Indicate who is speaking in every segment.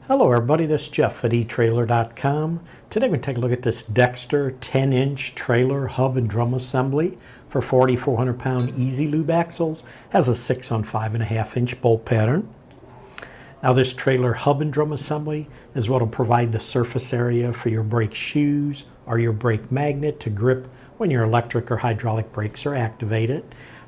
Speaker 1: Hello everybody, this is Jeff at etrailer.com. Today we're going to take a look at this Dexter 10-inch trailer hub and drum assembly for 4,400 pound easy lube axles. Has a 6 on 5.5 inch bolt pattern. Now this trailer hub and drum assembly is what will provide the surface area for your brake shoes or your brake magnet to grip when your electric or hydraulic brakes are activated.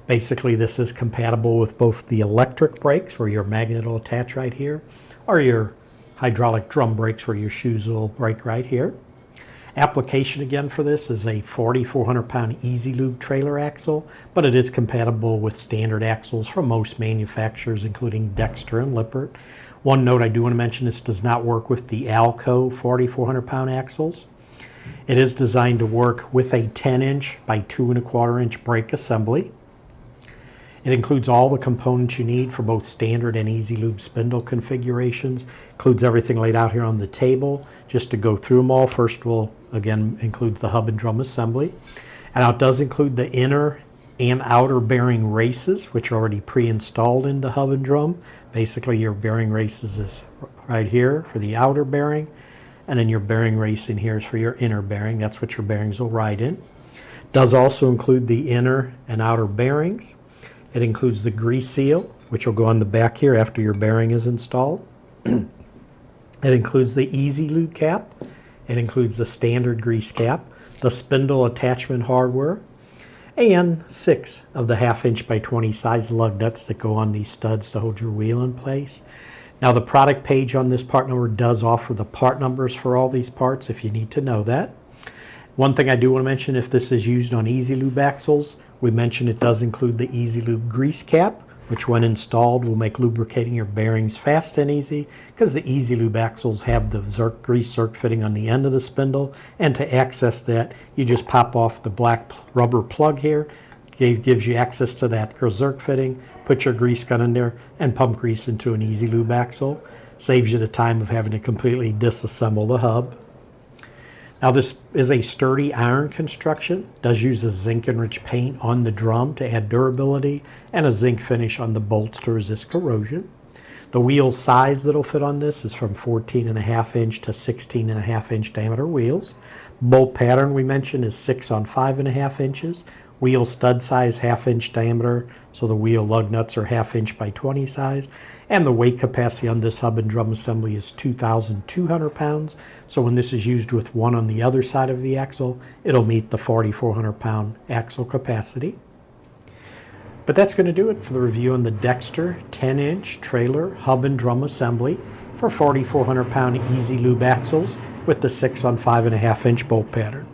Speaker 1: Basically this is compatible with both the electric brakes where your magnet will attach right here, or your hydraulic drum brakes where your shoes will brake right here. Application again for this is a 4,400 pound easy lube trailer axle, but it is compatible with standard axles from most manufacturers including Dexter and Lippert. One note I do want to mention, this does not work with the Alco 4,400 pound axles. It is designed to work with a 10-inch by 2¼ inch brake assembly. It includes all the components you need for both standard and easy lube spindle configurations. Includes everything laid out here on the table. Just to go through them all, first we'll again include the hub and drum assembly. And now it does include the inner and outer bearing races, which are already pre-installed into hub and drum. Basically your bearing races is right here for the outer bearing, and then your bearing race in here is for your inner bearing. That's what your bearings will ride in. It does also include the inner and outer bearings. It includes the grease seal, which will go on the back here after your bearing is installed. It includes the easy lube cap. It includes the standard grease cap, the spindle attachment hardware, and 6 of the 1/2 inch by 20 size lug nuts that go on these studs to hold your wheel in place. Now the product page on this part number does offer the part numbers for all these parts if you need to know that. One thing I do want to mention, if this is used on easy lube axles, we mentioned it does include the easy lube grease cap, which when installed will make lubricating your bearings fast and easy, because the easy lube axles have the grease zerk fitting on the end of the spindle, and to access that you just pop off the black rubber plug here. It gives you access to that zerk fitting, put your grease gun in there and pump grease into an easy lube axle. Saves you the time of having to completely disassemble the hub. Now this is a sturdy iron construction. It does use a zinc enriched paint on the drum to add durability, and a zinc finish on the bolts to resist corrosion. The wheel size that'll fit on this is from 14.5 inch to 16.5 inch diameter wheels. Bolt pattern we mentioned is 6 on 5.5 inches. Wheel stud size 1/2 inch diameter, so the wheel lug nuts are 1/2 inch by 20 size. And the weight capacity on this hub and drum assembly is 2,200 pounds. So when this is used with one on the other side of the axle, it'll meet the 4,400 pound axle capacity. But that's going to do it for the review on the Dexter 10-inch trailer hub and drum assembly for 4,400 pound easy lube axles with the 6 on 5.5 inch bolt pattern.